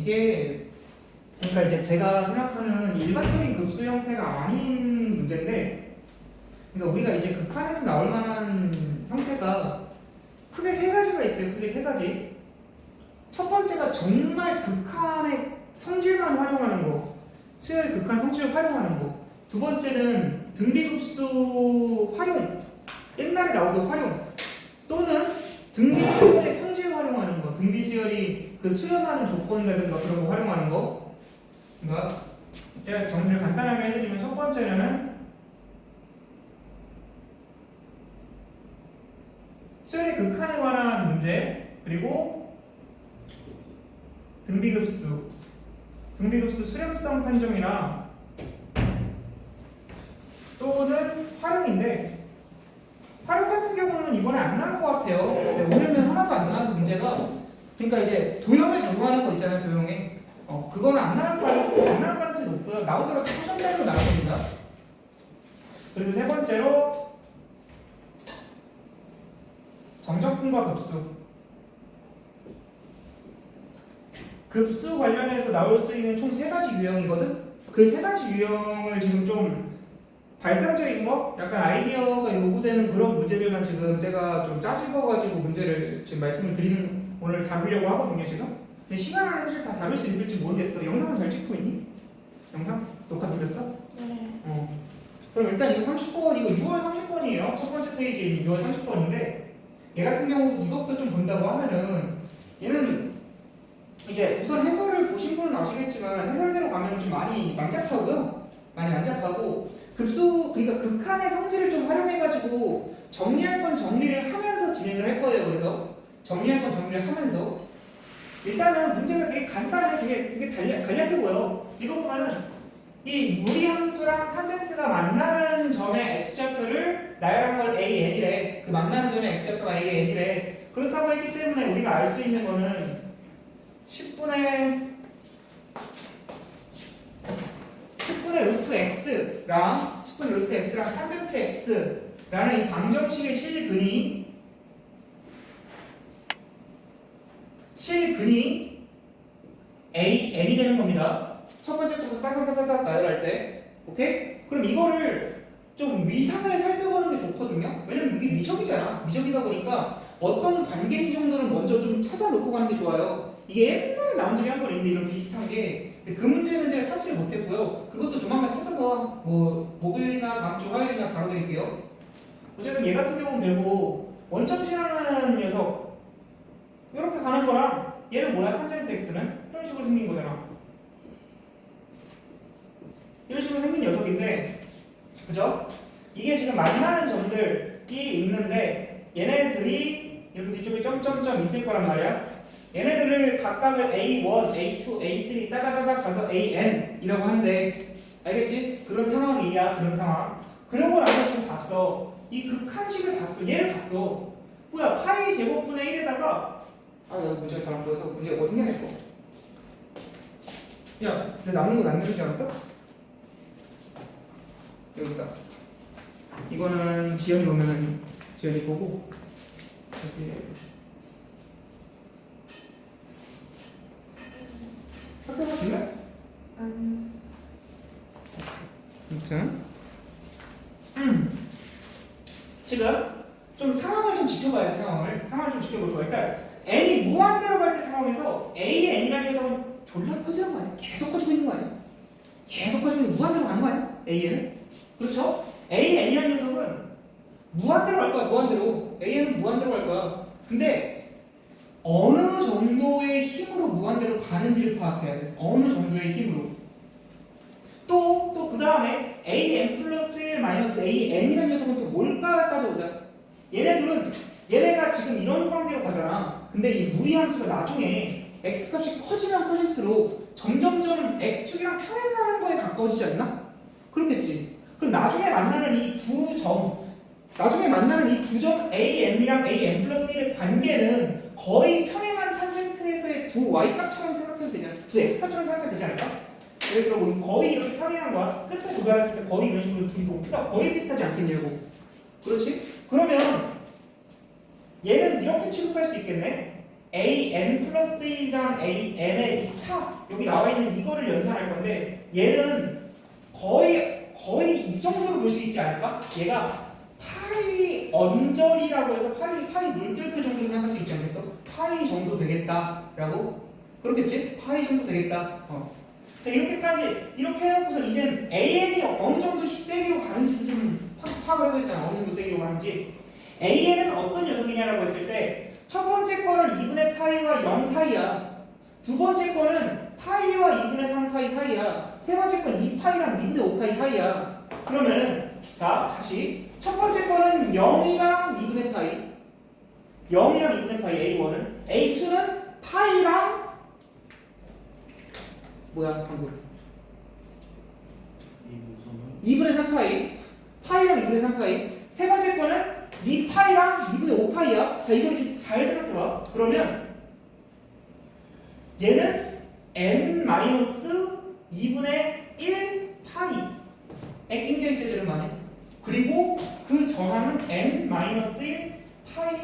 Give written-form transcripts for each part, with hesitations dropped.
이게 그러니까 이제 제가 생각하는 일반적인 급수 형태가 아닌 문제인데, 그러니까 우리가 이제 극한에서 나올 만한 형태가 크게 세 가지가 있어요. 크게 세 가지. 첫 번째가 정말 극한의 성질만 활용하는 거, 수열 극한 성질을 활용하는 거. 두 번째는 등비급수 활용, 옛날에 나오던 활용, 또는 등비수열의 성질 활용하는 거. 등비수열이 그 수렴하는 조건이라든가 그런 거 활용하는 거. 그러니까 제가 정리를 간단하게 해드리면, 첫 번째는 수열의 극한에 관한 문제, 그리고 등비급수 수렴성 판정이랑 또는 활용인데, 활용 같은 경우는 이번에 안 나올 것 같아요. 오늘은 하나도 안 나와서 문제가, 그러니까 이제 도형에 적용하는 거 있잖아요. 도형에 그거는 안 나올 가능성이 높고요. 나오더라도 표정대로 나올 겁니다. 그리고 세 번째로 정적분과 급수 관련해서 나올 수 있는 총 세 가지 유형이거든. 그 세 가지 유형을 지금 좀 발상적인 거, 약간 아이디어가 요구되는 그런 문제들만 지금 제가 좀 짜집어가지고 문제를 지금 말씀을 드리는, 오늘 다루려고 하거든요. 지금. 근데 시간 안에 사실 다 다룰 수 있을지 모르겠어. 영상은 잘 찍고 있니? 영상? 녹화 돌렸어? 네. 그럼 일단 이거 30번, 이거 6월 30번이에요. 첫 번째 페이지에 있는 6월 30번인데, 얘 같은 경우 이것도 좀 본다고 하면은, 얘는 이제 우선 해설을 보신 분은 아시겠지만 해설대로 가면 좀 많이 난잡하고요. 많이 난잡하고, 그러니까 극한의 성질을 좀 활용해가지고 정리할 건 정리를 하면서 진행을 할 거예요. 그래서 정리할 건 정리를 하면서, 일단은 문제가 되게 간단해, 되게 간략해 보여. 이거 보면은 이 무리함수랑 탄젠트가 만나는 점의 x좌표를 나열한 걸 AN이래. 그 만나는 점의 x좌표가 AN이래. 그렇다고 했기 때문에 우리가 알 수 있는 거는 10분의 루트 x랑 10분의 루트 x랑 탄젠트 x라는 이 방정식의 실근이 AN이 되는 겁니다. 첫 번째 부분 따닥따닥 나열할 때. 오케이? 그럼 이거를 좀 위상을 살펴보는 게 좋거든요. 왜냐면 이게 미적이잖아. 미적이다 보니까 어떤 관계기 정도는 먼저 좀 찾아놓고 가는 게 좋아요. 이게 옛날에 나온 적이 한 번 있는데, 이런 비슷한 게. 그 문제는 제가 찾지를 못했고요. 그것도 조만간 찾아서 뭐 목요일이나 다음 주 화요일이나 다뤄드릴게요. 어쨌든 얘 같은 경우는 결국 원점실하는 녀석 이렇게 가는 거랑, 얘는 뭐야? 탄젠트 x는 이런 식으로 생긴 거잖아. 이런 식으로 생긴 녀석인데, 그죠? 이게 지금 만나는 점들이 있는데, 얘네들이 이렇게 뒤쪽에 점점점 있을 거란 말이야. 얘네들을 각각을 A1, A2, A3 따다다닥 가서 AN이라고 한대. 알겠지? 그런 상황이야. 그런 상황. 그러고 나서 지금 봤어. 이 극한식을 봤어. 얘를 봤어. 뭐야? 파이 제곱분의 1에다가, 내가 문제가 잘안 보여서 문제 어딨냐 이거. 야, 근데 남는 거 남는 줄 알았어? 여기다. 이거는 지연이 오면은 지연이 보고, 여기 학교가 줄래? 아무튼 지금 좀 상황을 좀 지켜봐야 돼. 상황을 좀 지켜볼 거야. 일단 n이 무한대로 갈 때 상황에서 a의 n이라는 녀석은 졸라 커지는 거 아니야? 계속 커지고 있는 거 아니야? 계속 커지고 있는, 무한대로 가는 거 아니야? a는? 그렇죠? a의 n이라는 녀석은 무한대로 갈 거야. 무한대로. a는 무한대로 갈 거야. 근데 어느 정도의 힘으로 무한대로 가는지를 파악해야 돼. 어느 정도의 힘으로. 또 그 다음에 an 플러스 1 마이너스 an이라는 녀석은 또 뭘까 따져보자. 얘네가 지금 이런 관계로 가잖아. 근데 이 무리함수가 나중에 x값이 커지면 커질수록 점점점 x축이랑 평행하는 거에 가까워지지 않나? 그렇겠지. 그럼 나중에 만나는 이 두 점 an이랑 an 플러스 1의 관계는 거의 평행한 탄젠트에서의 두 y값처럼 생각해도 되지 않을까? 두 x값처럼 생각해도 되지 않을까? 예를 들어 뭐 거의 이렇게 평행한 거야. 끝에 도달했을 때 거의 이런 식으로 둘이 높이가 거의 비슷하지 않겠냐고. 그렇지? 그러면 얘는 이렇게 취급할 수 있겠네. an 플러스 1이랑 an의 이 차 여기 나와 있는 이거를 연산할 건데 얘는 거의 이 정도로 볼 수 있지 않을까? 얘가 파이 언저리라고 해서 파이 물결표 정도로 생각할 수 있지 않겠어? 파이 정도 되겠다라고? 그렇겠지? 파이 정도 되겠다. 자 이렇게 해놓고서 이젠 an이 어느 정도 세기로 가는지 좀 파악을 해보자. 어느 정도 세기로 가는지. an은 어떤 녀석이냐라고 했을 때 첫 번째 거는 2분의 파이와 0 사이야. 두 번째 거는 파이와 2분의 3파이 사이야. 세 번째 건 2파이랑 2분의 5파이 사이야. 그러면은 자 다시 첫 번째 거는 0이랑 2분의 파이 0이랑 2분의 파이 A1은 A2는 파이랑 뭐야 방금 2분의 3파이 파이랑 2분의 3파이 세 번째 거는 2파이랑 2분의 5파이야. 자 이걸 지금 잘 생각해봐. 그러면 얘는 n-2분의 1파이에 낑겨있어야 되는 거 아니야? 그리고 그 정함은 n-1파이에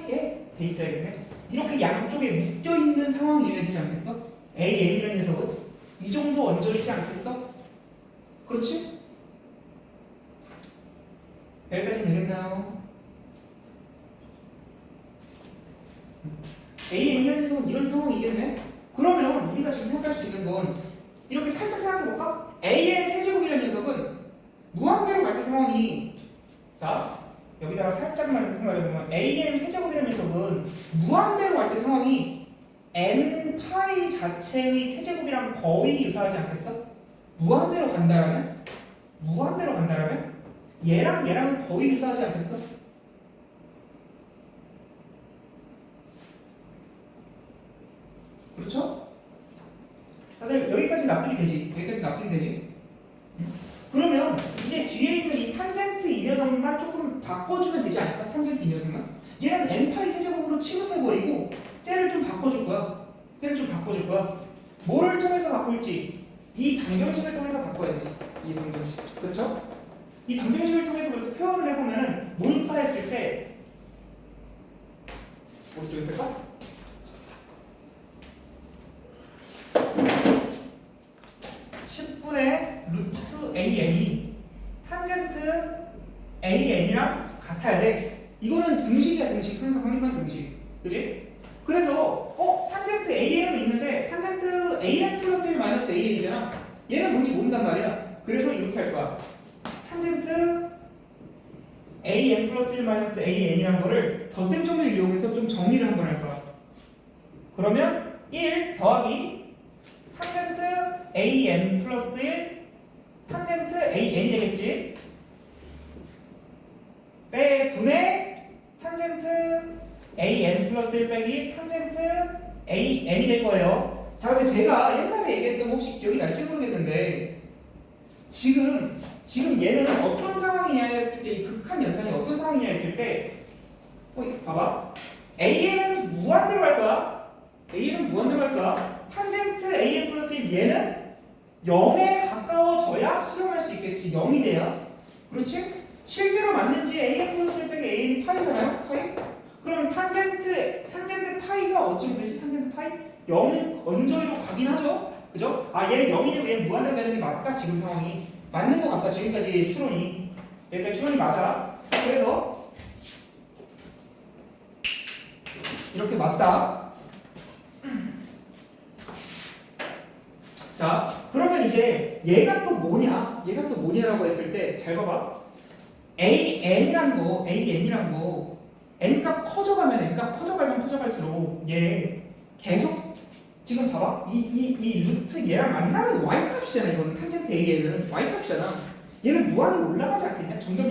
돼 있어야겠네. 이렇게 양쪽에 묶여있는 상황이어야 되지 않겠어? A이라는 녀석은 이 정도 언저리지 않겠어? 그렇지? 여기까지는 되겠나요? A이라는 녀석은 이런 상황이겠네? 그러면 우리가 지금 생각할 수 있는 건 이렇게 살짝 생각해볼까? A의 세제곱이라는 녀석은 무한대로 갈 때 상황이 자 여기다가 살짝만 생각해보면 A의 세제곱이라는 녀석은 무한대로 갈 때 상황이 n파이 자체의 세제곱이랑 거의 유사하지 않겠어? 무한대로 간다라면 얘랑은 거의 유사하지 않겠어? 그렇죠? 다들 여기까지 납득이 되지? 그러면 이제 뒤에 있는 이 탄젠트 이 녀석만 조금 바꿔주면 되지 않을까? 탄젠트 이 녀석만 얘는 n파이 세제곱으로 취급해버리고 쟤를 좀 바꿔줄 거야. 뭐를 통해서 바꿀지 이 방정식을 통해서 바꿔야 되지. 이 방정식 그렇죠? 이 방정식을 통해서 그래서 표현을 해보면은 뭘까 했을 때 오른쪽에 쓸까? 루트 an이 탄젠트 an이랑 같아야 돼. 이거는 등식이야. 항상 성립하는 등식. 그지? 그래서 탄젠트 an은 있는데 탄젠트 an 플러스 1 마이너스 an이잖아. 얘는 뭔지 모른단 말이야. 그래서 이렇게 할 거야. 탄젠트 an 플러스 1 마이너스 an이라는 거를 덧셈 정리를 이용해서 좀 정리를 한번 할 거야. 그러면 1 더하기 탄젠트 an 플러스 1 탄젠트 an이 되겠지. 분의 탄젠트 an 플러스 1 빼기 탄젠트 an이 될 거예요. 자 근데 제가 옛날에 얘기했던 거 혹시 기억이 날지 모르겠는데 지금 얘는 어떤 상황이냐 했을 때 이 극한 연산이 어떤 상황이냐 했을 때 봐봐. an은 무한대로 할 거야. 탄젠트 an 플러스 1 얘는 0에 가까워져야 수렴할 수 있겠지. 0이 돼야. 그렇지? 실제로 맞는지 an 플러스 1 빼기 an이 파이잖아요. 파이? 그럼 탄젠트 파이가 어찌면 되지? 탄젠트 파이? 0 언저리로 가긴 하죠. 그죠? 얘는 0이 되고 얘는 무한대로 되는 게 맞다. 지금 상황이 맞는 것 같다. 지금까지 추론이 여기까지 추론이 맞아. 그래서 이렇게 맞다. 자, 그러면 이제 얘가 또 뭐냐라고 했을 때 잘 봐봐. an이란 거 n값 커져갈수록 얘 계속 지금 봐봐. 이 루트 얘랑 만나는 y값이잖아. 이거는 탄젠트 an은 y값이잖아. 얘는 무한으로 올라가지 않겠냐? 점점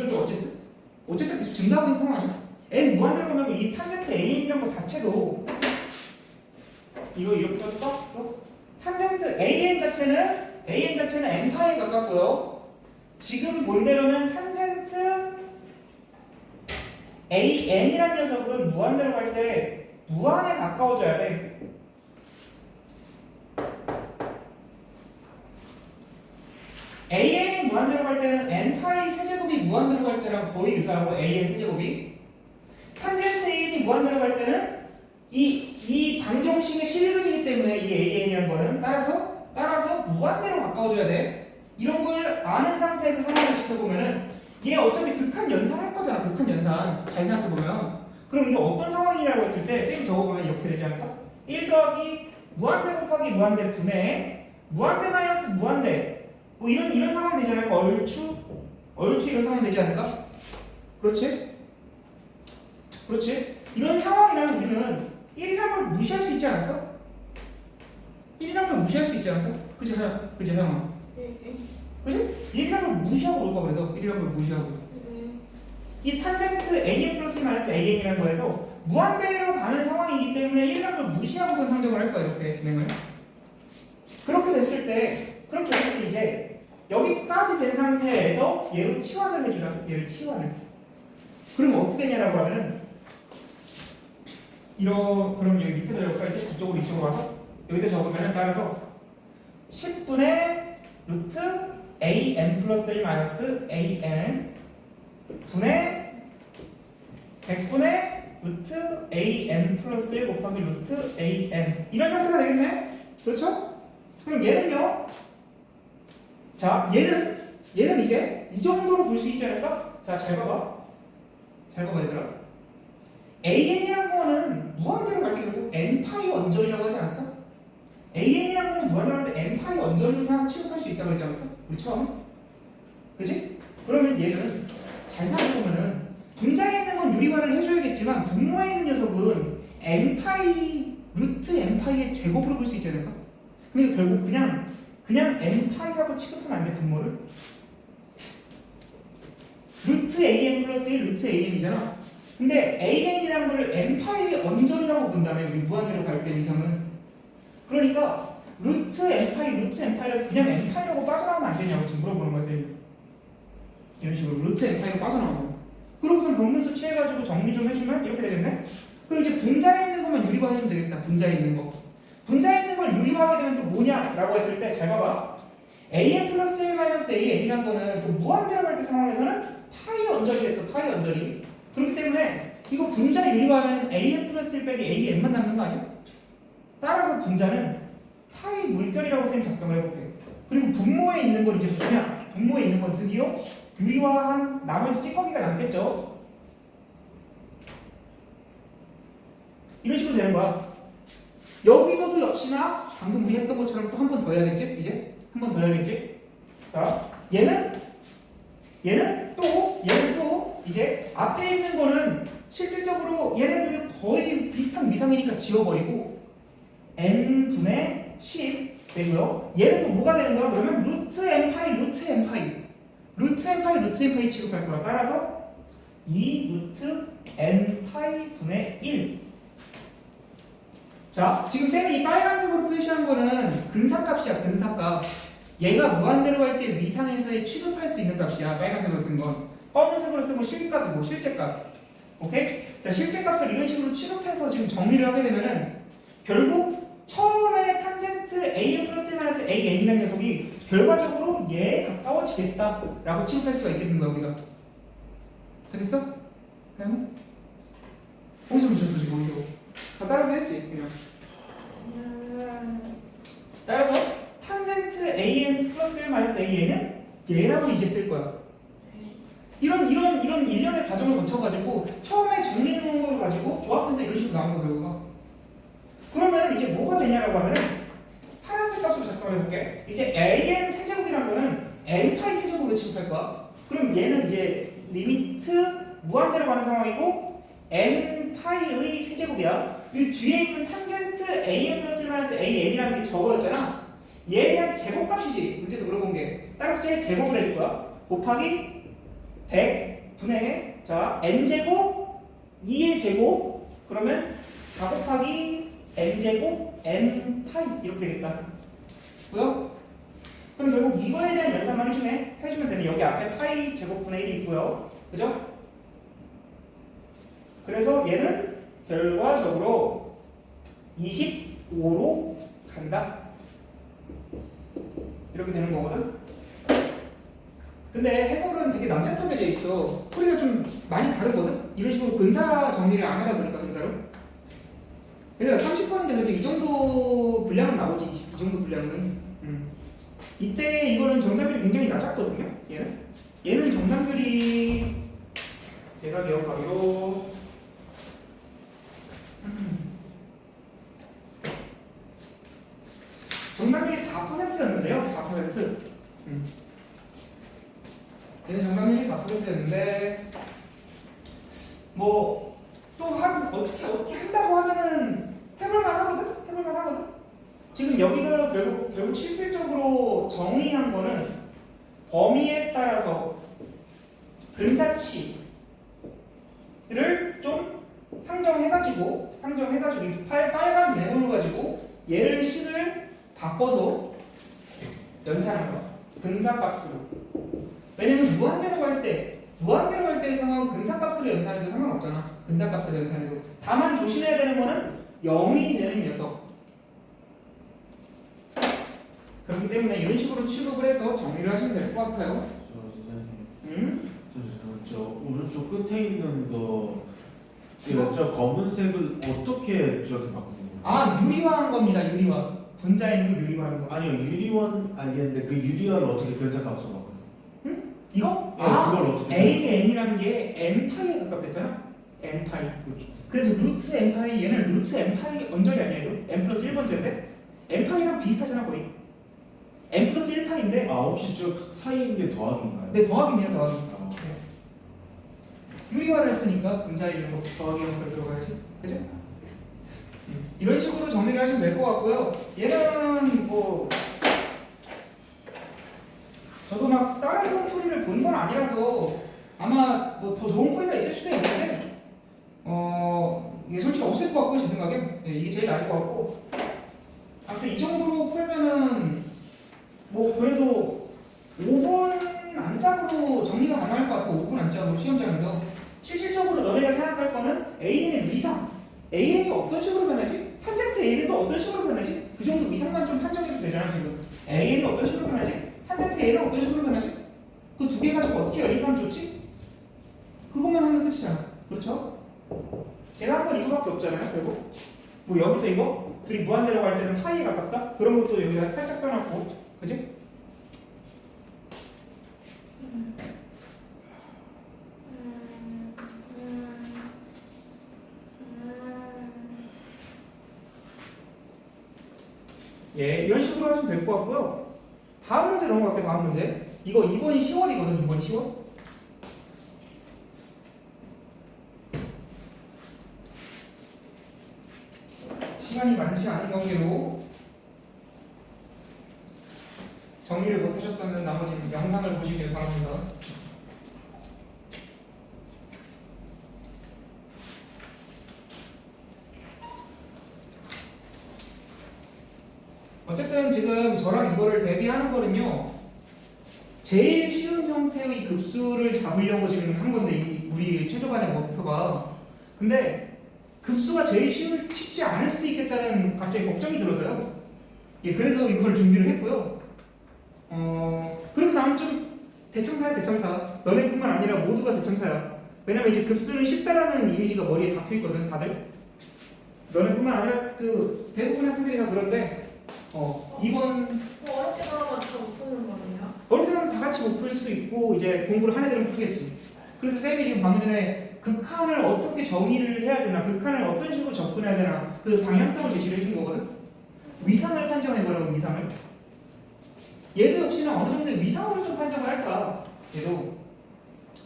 어쨌든 계속 증가하고 있는 상황 아니야? n 무한대로 가면 이 탄젠트 an이란 거 자체도 이거 이렇게 써줄까? 탄젠트 an 자체는 n파이에 가깝고요. 지금 본대로면 탄젠트 an이라는 녀석은 무한대로 갈 때 무한에 가까워져야 돼. an이 무한대로 갈 때는 n파이 세제곱이 무한대로 갈 때랑 거의 유사하고 an 세제곱이 탄젠트 an이 무한대로 갈 때는 이 방정 무한대로 가까워져야 돼. 이런 걸 아는 상태에서 상황을 지켜보면은 얘 어차피 극한 연산할 거잖아. 극한 연산. 잘 생각해보면. 그럼 이게 어떤 상황이라고 했을 때 쌤 적어보면 이렇게 되지 않을까? 1 더하기 무한대 곱하기 무한대 분의 무한대 마이너스 무한대 뭐 이런 상황 되지 않을까? 얼추 이런 상황 되지 않을까? 그렇지? 이런 상황이라면 우리는 1이라는 걸 무시할 수 있지 않았어? 1이라는 걸 무시할 수 있지 않았어? 그치 하영아? 그치? 1이라는 걸 무시하고 올 거야. 그래서 1이라는 걸 무시하고 이 탄젠트 an 플러스 마이너스 an이라는 거에서 무한대로 가는 상황이기 때문에 1이라는 걸 무시하고서 상정을 할 거야. 이렇게 진행을. 그렇게 됐을 때 이제 여기까지 된 상태에서 얘로 치환을 해주자. 얘를 치환을. 그러면 어떻게 되냐라고 하면은 그럼 여기 밑에다 여기까지 이쪽으로 와서 여기다 적으면은 따라서 10분의 루트 an 플러스 1 마이너스 an 분의 100분의 루트 an 플러스 1 곱하기 루트 an 이런 형태가 되겠네? 그렇죠? 그럼 얘는요? 자, 얘는 이제 이 정도로 볼 수 있지 않을까? 자, 잘 봐봐 얘들아. an이란 거는 무한대로 갈 때 결국 n파이 언저리라고 하지 않았어? an이란 거는 무한대로 갈 때 n파이 언저리로 취급할 수 있다고 하지 않았어? 우리 처음에? 그치? 그러면 얘는 잘 생각해보면은 분자에 있는 건 유리화를 해줘야겠지만 분모에 있는 녀석은 n파이 루트 n파이의 제곱으로 볼 수 있지 않을까? 근데 결국 그냥 n파이라고 취급하면 안 돼. 분모를 루트 an 플러스 1 루트 an이잖아. 근데 an이라는 걸 n파이의 언저리라고 본다면 우리 무한대로 갈 때 이상은 그러니까 루트 n파이라서 그냥 n파이라고 빠져나오면 안 되냐고 지금 물어보는 거야. 쌤. 이런 식으로 루트 n파이가 빠져나오면 그러고선 법문수 취해가지고 정리 좀 해주면 이렇게 되겠네. 그럼 이제 분자에 있는 것만 유리화 해주면 되겠다. 분자에 있는 걸 유리화하게 되면 또 뭐냐라고 했을 때 잘 봐봐. an 플러스 1 마이너스 an이란 거는 또 무한대로 갈 때 상황에서는 파이 언저리랬어. 파이 언저리. 그렇기 때문에 이거 분자 유리화하면 an 플러스 1 빼기 an만 남는 거 아니야? 따라서 분자는 파이 물결이라고 쌤 작성을 해볼게. 그리고 분모에 있는 건 이제 뭐냐? 분모에 있는 건 드디어 유리화한 나머지 찌꺼기가 남겠죠? 이런 식으로 되는 거야. 여기서도 역시나 방금 우리 했던 것처럼 또 한 번 더 해야겠지? 이제? 한 번 더 해야겠지? 자, 얘는 또 이제 앞에 있는 거는 실질적으로 얘네들이 거의 비슷한 위상이니까 지워버리고 n분의 10 되고요. 얘는 또 뭐가 되는 거야? 그러면 루트 n파이 취급할 거야. 따라서 2 루트 n파이 분의 1. 자, 지금 쌤이 이 빨간색으로 표시한 거는 근사값이야. 근사값. 얘가 무한대로 갈 때 위상에서의 취급할 수 있는 값이야. 빨간색으로 쓴 건. 검은색으로 쓴 건 실값이고 실제값. 오케이? 자, 실제값을 이런 식으로 취급해서 지금 정리를 하게 되면은 결국 처음에 탄젠트 an 플러스 마이너스 an이라는 녀석이 결과적으로 얘에 가까워지겠다라고 취급할 수가 있겠는 거야. 우리가. 되겠어? 그냥 어디서 묻혔어 지금 어디서? 다 따라오게 했지 그냥. 따라서 탄젠트 an 플러스 1 마이너스 an은 얘라고 이제 쓸 거야. 이런 일련의 과정을 거쳐가지고 처음에 정리해놓은 걸 가지고 조합해서 이런 식으로 나온 거 결과가. 그러면 이제 뭐가 되냐라고 하면 파란색 값으로 작성해볼게. 이제 an 세제곱이라는 거는 n파이 세제곱으로 취급할 거야. 그럼 얘는 이제 리미트 무한대로 가는 상황이고 n파이의 세제곱이야. 이 뒤에 있는 탄젠트 an 플러스 1 마이너스 an이라는 게 저거였잖아. 얘에 대한 제곱값이지. 문제에서 물어본 게. 따라서 쟤 제곱을 해줄 거야. 곱하기 100 분의 자 n제곱 2의 제곱 그러면 4 곱하기 n제곱 n파이 이렇게 되겠다. 고요? 그럼 결국 이거에 대한 연산만 해주면 되는 여기 앞에 파이 제곱분의 1이 있고요. 그죠? 그래서 얘는 결과적으로 25로 간다. 이렇게 되는 거거든. 근데 해설은 되게 남자편해져 있어. 풀이가 좀 많이 다르거든. 이런 식으로 근사 정리를 안 하다 보니까 근사로. 얘들아 30번인데 그래도 이 정도 분량은 나오지. 이 정도 분량은. 이때 이거는 정답률이 굉장히 낮았거든요. 얘는 정답률이 제가 기억하기로 정답률이 4%였는데요. 4%. 얘는 정답률이 4%였는데 뭐 또 어떻게 한다고 하면은 해볼만 하거든. 지금 여기서 결국 실질적으로 정의한 거는 범위에 따라서 근사치를 좀 상정해가지고 이 빨간 네모를 가지고 얘를 식을 바꿔서 연산한 거야. 근사값으로. 왜냐면 무한대로 갈 때 상황은 근사값으로 연산해도 상관없잖아. 근사값으로 연산해도. 다만 조심해야 되는 거는 0이 되는 녀석. 그렇기 때문에 이런 식으로 취급을 해서 정리를 하시면 될 것 같아요. 선생님. 저 오른쪽 끝에 있는 저 검은색을 어떻게 저렇게 바꾸는 거예요? 유리화한 겁니다. 유리화. 분자인도 유리화하는 거. 아니요, 유리원 알겠는데 그 유리화를 어떻게 근사값으로 바꿔요? 이거? 네, 그걸 어떻게 AN이라는 게 n파이에 가깝댔잖아. n파이. 그렇죠. 그래서 루트 n파이 얘는 루트 n파이 언저리 아니야 이거? n 플러스 1번째인데 n파이랑 비슷하잖아 거의. n 플러스 1파인데 혹시 저 사이에 있는 게 더하기인가요? 네, 더하기냐 더하기. 유리화를 했으니까 분자에 있는 거 더하기 형태로 들어가야지. 그죠? 이런 식으로 정리를 하시면 될 것 같고요. 얘는 뭐 저도 막 다른 풀이를 본 건 아니라서 아마 뭐 더 좋은 풀이가 있을 수도 있는데 이게 솔직히 없을 것 같고 제 생각엔 이게 제일 나을 것 같고 아무튼 이 정도로 풀면은 뭐 그래도 5분 안짝으로 정리가 가능할 것 같아. 5분 안짝으로 시험장에서 실질적으로 너네가 생각할 거는 AN의 위상 AN이 어떤 식으로 변하지? 탄젠트 AN이 또 어떤 식으로 변하지? 그 정도 위상만 좀 판정해도 되잖아 지금. AN이 어떤 식으로 변하지? 탄젠트 AN은 어떤 식으로 변하지? 그 두 개 가지고 어떻게 연립하면 좋지? 그것만 하면 끝이잖아. 그렇죠? 제가 한 건 이거밖에 없잖아요 결국. 뭐 여기서 이거 둘이 무한대로 갈 때는 파이에 가깝다? 그런 것도 여기다 살짝 써놨고 그지? 예, 이런 식으로 하시면 될 것 같고요. 다음 문제 넘어갈게요. 다음 문제. 이거 2번이 10월이거든. 2번이 10월. 시간이 많지 않은 관계로 정리를 못하셨다면 나머지 영상을 보시길 바랍니다. 어쨌든 지금 저랑 이거를 대비하는 거는요. 제일 쉬운 형태의 급수를 잡으려고 지금 한 건데 우리 최저반의 목표가. 근데 급수가 제일 쉽지 않을 수도 있겠다는 갑자기 걱정이 들어서요. 예, 그래서 이걸 준비를 했고요. 그렇게 나오면 좀 대참사야 대참사. 너네뿐만 아니라 모두가 대참사야. 왜냐면 이제 급수는 쉽다라는 이미지가 머리에 박혀있거든 다들. 너네뿐만 아니라 그 대부분 학생들이 다 그런데 이번 어렵게 나오면 다 못 푸는 거네요? 어렵게 하면 다 같이 못 풀 수도 있고 이제 공부를 한 애들은 풀겠지. 그래서 쌤이 지금 방금 전에 극한을 어떻게 정의를 해야 되나, 극한을 어떤 식으로 접근해야 되나 그 방향성을 제시를 해준 거거든. 위상을 판정해보라고. 위상을. 얘도 역시나 어느 정도의 위상으로 좀 판정을 할까. 얘도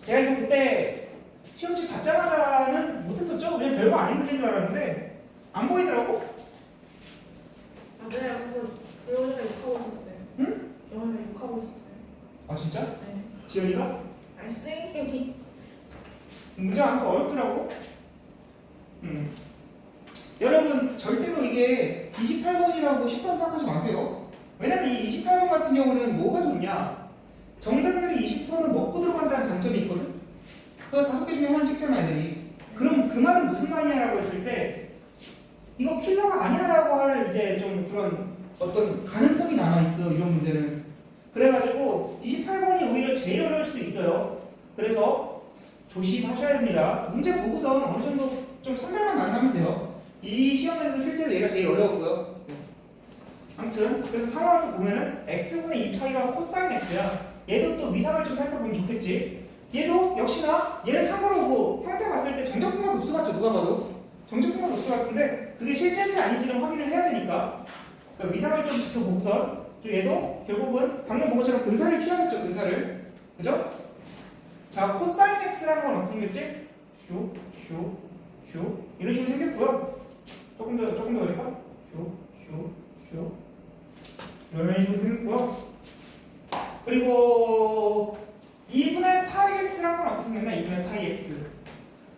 제가 이거 그때 시험지 받자마자는 못했었죠. 그냥 별거 아닌 문제인 줄 알았는데 안 보이더라고. 네, 그래서 영어를 욕하고 있었어요. 응? 영어를 욕하고 있었어요. 아 진짜? 네. 지연이가? 아니 선생님이 문제가 아무튼 어렵더라고. 여러분 절대로 이게 28번이라고 쉽다고 생각하지 마세요. 왜냐면 이 28번 같은 경우는 뭐가 좋냐, 정답률이 20%는 먹고 들어간다는 장점이 있거든. 그거 5개 중에 하나는 찍잖아 애들이. 그럼 그 말은 무슨 말이냐라고 했을 때 이거 킬러가 아니야라고 할 이제 좀 그런 어떤 가능성이 남아있어 이런 문제는. 그래가지고 28번이 오히려 제일 어려울 수도 있어요. 그래서 조심하셔야 됩니다. 문제 보고서 어느 정도 좀 선별만 안 하면 돼요. 이 시험에서 실제로 얘가 제일 어려웠고요. 아무튼 그래서 상황을 또 보면은 x분의 2파이가 코사인 x야. 얘도 또 위상을 좀 살펴보면 좋겠지. 얘도 역시나 얘는 참고로 뭐 형태 봤을 때 정적분과 급수 같죠. 누가 봐도 정적분과 급수 같은데 그게 실제인지 아닌지는 확인을 해야 되니까 그러니까 위상을 좀 지켜보고선 좀 얘도 결국은 방금 본 것처럼 근사를 취하겠죠. 근사를 그죠? 자 코사인 x라는 건 어떻게 생겼지? 슈 이런 식으로 생겼고요. 조금 더 그럴까? 슈 이런 식으로 생겼고요. 그리고 2분의 파이 x란 건 어떻게 생겼나? 2분의 파이 x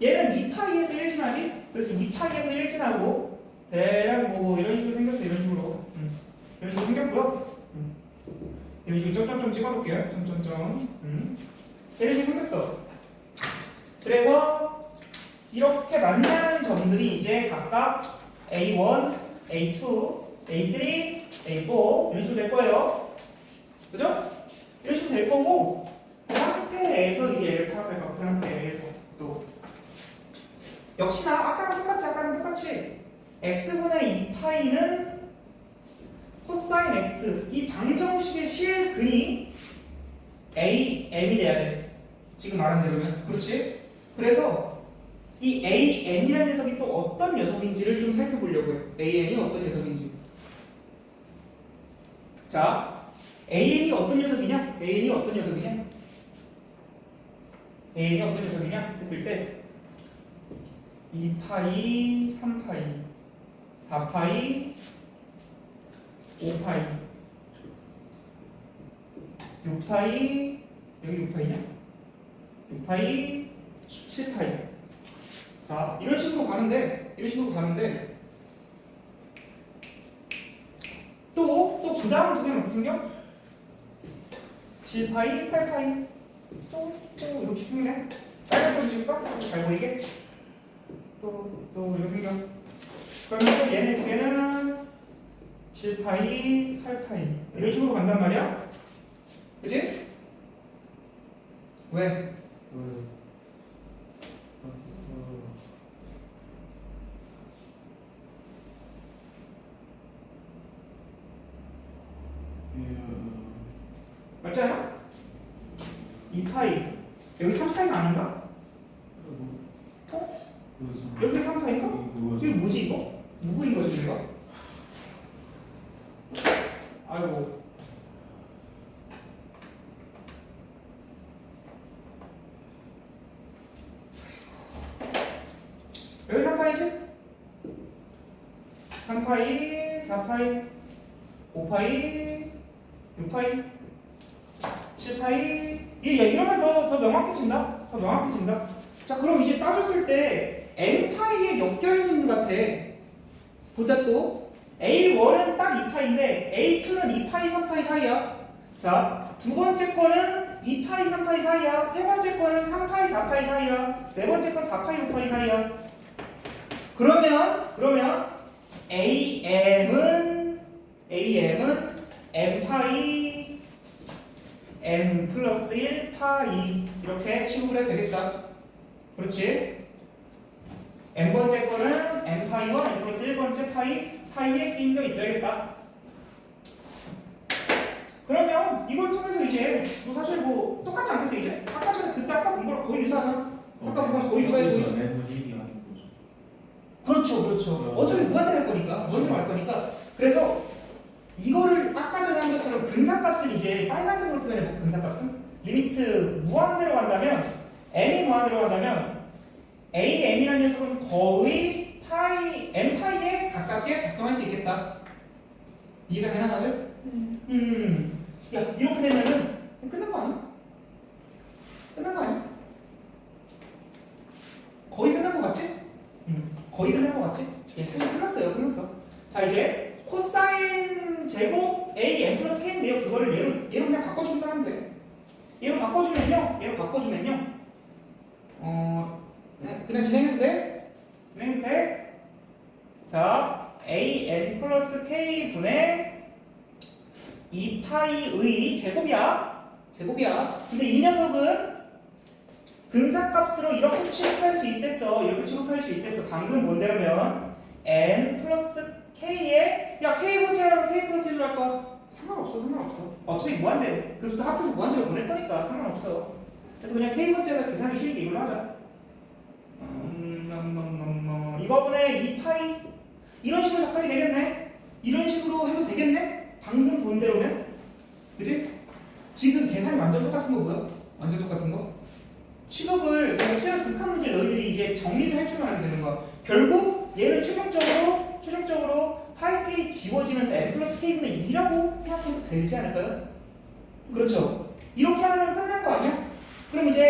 얘는 2파이에서 1진하지? 그래서 2파이에서 1진하고 대략 뭐 이런 식으로 생겼어. 이런 식으로 생겼고요. 이런 식으로 점점점 찍어볼게요. 점점점 이런 식으로 생겼어. 그래서 이렇게 만나는 점들이 이제 각각 A1, A2, A3, A4 이런 식으로 될 거예요. 그죠? 이런 식으로 될 거고 그 상태에서 이제 얘를 파악할 거야. 그 상태에서 또 역시나 아까랑 똑같이 x분의 2파이는 코사인 x 이 방정식의 실근이 am이 돼야 돼. 지금 말한 대로면 그렇지? 그래서 이 an이라는 녀석이 또 어떤 녀석인지를 좀 살펴보려고요. an이 어떤 녀석인지. 자, an이 어떤 녀석이냐? 했을 때 2파이, 3파이, 4파이, 5파이, 6파이, 여기 6파이냐? 6파이, 7파이. 자, 이런 식으로 가는데 또 그 다음 두 개는 어떻게 생겨? 7파이, 8파이, 또 이렇게 생기네. 빨간색 찍을까? 잘 보이게. 또 이렇게 생겨. 그러면 또 얘네 두 개는 7파이, 8파이 이런 식으로 간단 말이야. 그치? 왜? 맞지 않아? 2파이 여기 3파이가 아닌가? 여기 3파인가? 이게 뭐지 이거? 누구인 거지 이거? 아이고 여기 3파이지? 3파이, 4파이, 5파이, 6파이, 7파이 이러면 더 명확해진다? 자 그럼 이제 따졌을 때 n파이에 엮여있는 것 같아. 보자 또 A1은 딱 2파이인데 A2는 2파이, 3파이 사이야. 자 두 번째 거는 2파이, 3파이 사이야. 세 번째 거는 3파이, 4파이 사이야. 네 번째 건 4파이, 5파이 사이야. 그러면 AM은 M파이 M 플러스 1파이 이렇게 취급을 해도 되겠다. 그렇지? M번째 거는 M파이와 M 플러스 1번째 파이 사이에 끼져 있어야겠다. 그러면 이걸 통해서 이제 뭐 사실 뭐 똑같지 않겠어 이제? 아까 전에 그때 아까 본 거랑 거의 유사하잖아. 아까 본 거랑 거의 유사해. 그렇죠. 어차피 무한대로 할 거니까. 그래서 이거를 아까 전에 한 것처럼 근사값을 이제 빨간색으로 표현해볼까? 근사값은 리미트 무한대로 간다면 m이 무한대로 간다면 am이라는 녀석은 거의 파이 m파이에 가깝게 작성할 수 있겠다. 이해가 되나 다들? 야 이렇게 되면은 끝난 거 아니야? 거의 끝난 거 같지? 거의 끝난 거 같지? 예, 생각 끝났어. 자 이제 코사인 제곱 a n 플러스 k인데요. 그거를 얘로 그냥 바꿔주기만 하면 돼. 얘로 바꿔주면요. 그냥 진행해도 돼? 자 a n 플러스 k 분의 2파이의 제곱이야. 근데 이 녀석은 근사값으로 이렇게 취급할 수 있댔어. 방금 뭔데라면 n 플러스 K에 야 K 번째라고 K 플러스 1로 할까? 상관없어. 어차피 무한대로 급수 합해서 무한대로 보낼 거니까 상관없어. 그래서 그냥 K 번째가 계산이 쉬우게 이걸로 하자. 이거분의 2파이 이런 식으로 작성이 되겠네. 이런 식으로 해도 되겠네. 방금 본 대로면 그지? 지금 계산이 완전 똑같은 거 뭐야? 완전 똑같은 거? 취급을 그러니까 수학 극한 문제 너희들이 이제 정리를 할 줄만 알면 되는 거야. 결국 얘는 최종적으로 파이끼리 지워지면서 n 플러스 k분의 2라고 생각해도 되지 않을까요? 그렇죠. 이렇게 하면 끝난 거 아니야? 그럼 이제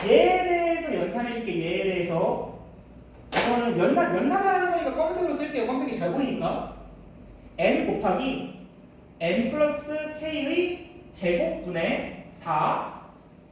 얘에 대해서 연산해줄게. 얘에 대해서 이거는 연산만 하는 거니까 검색으로 쓸게요. 검색이 잘 보이니까 n 곱하기 n 플러스 k의 제곱분의 4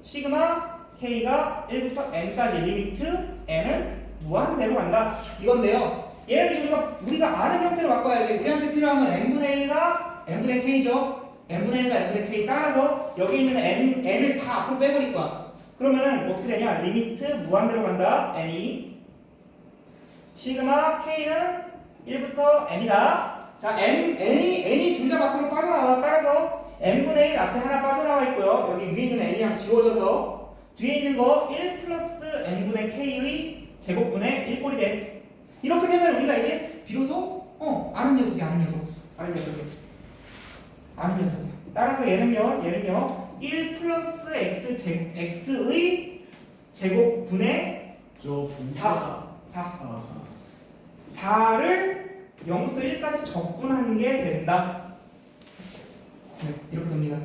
시그마 k가 1부터 n까지 리미트 n은 무한대로 간다. 이건데요. 얘네들 우리가 아는 형태로 바꿔야지. 우리한테 필요한 건 n분의 1과 n분의 k죠. n분의 1과 n분의 k 따라서 여기 있는 n을 다 앞으로 빼버릴 거야. 그러면은 어떻게 되냐? 리미트 무한대로 간다. n이 시그마 k는 1부터 n이다. 자, n이 둘 다 밖으로 빠져나와. 따라서 n분의 1 앞에 하나 빠져나와 있고요. 여기 위에 있는 n이랑 지워져서 뒤에 있는 거 1 플러스 n분의 k의 제곱분의 1꼴이 돼. 이렇게 되면 우리가 이제 비로소 아는 녀석이야. 따라서 얘는요 1 플러스 x의 제곱분의 4를 0부터 1까지 적분하는 게 된다. 네, 이렇게 됩니다.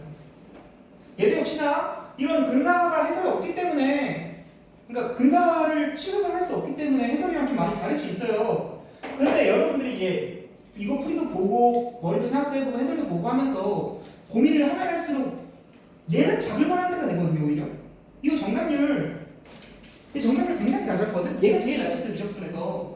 얘도 역시나 이런 근사가 해설이 없기 때문에, 그러니까 근사를 취급을 할 수 없기 때문에 해설이랑 좀 많이 다를 수 있어요. 그런데 여러분들이 이제 이거 풀이도 보고 머리도 생각해보고 해설도 보고 하면서 고민을 하면 할수록 얘는 잡을만한 데가 되거든요. 오히려 이거 정답률 굉장히 낮았거든. 얘가 제일 낮았어요. 미적분에서.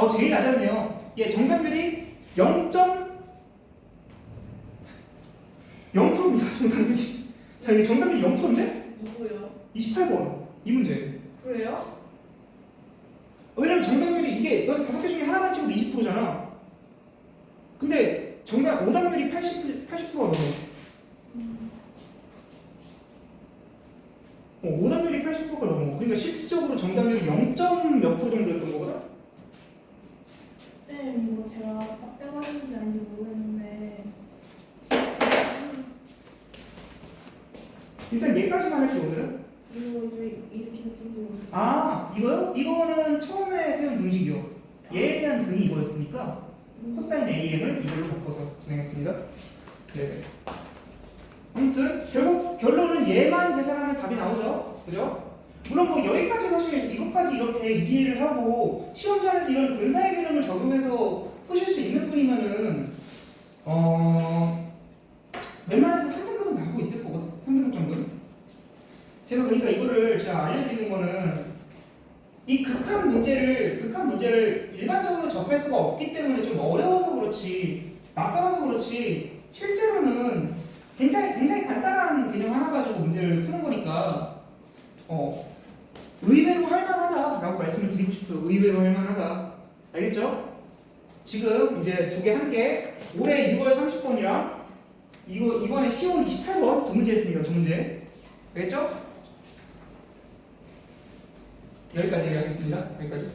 제일 낮았네요. 예, 정답률이 0.0%입니다. 정답률이. 자, 이게 정답률이 0%인데? 누구요? 28번 이 문제. 그래요? 왜냐면 정답률이 이게 너 5개 중에 하나만 찍어도 20%잖아. 근데 정답 오답률이 80%가 넘어. 오답률이 80%가 넘어. 그러니까 실질적으로 정답률이 0점 몇 프로 정도였던 거거든? 쌤 이거 제가 빡대가리인지 아닌지 모르겠는데 일단 얘까지만 할게 오늘은. 이거 이렇게 모르겠어요. 아, 이거요? 이거는 처음에 세운 공식이요. 얘에 대한 근이 이거였으니까 코사인 AM을 이걸로 바꿔서 진행했습니다. 네. 아무튼 결론은 얘만 계산하면 답이 나오죠. 그죠? 물론 뭐 여기까지 사실 이것까지 이렇게 이해를 하고 시험장에서 이런 근사의 개념을 적용해서 푸실 수 있는 분이면은 웬만해서 3등급은 나오고 있을 거거든. 3등급 정도는. 제가 그러니까 이거를 제가 알려드리는 거는 이 극한 문제를 일반적으로 접할 수가 없기 때문에 좀 어려워서 그렇지, 낯설어서 그렇지, 실제로는 굉장히 간단한 개념 하나 가지고 문제를 푸는 거니까 의외로 할만하다라고 말씀을 드리고 싶어요. 의외로 할만하다. 알겠죠? 지금 이제 두 개 한 개, 올해 6월 30번이랑 이번에 10월 28번 두 문제 했습니다. 두 문제. 알겠죠? 여기까지 하겠습니다. 여기까지.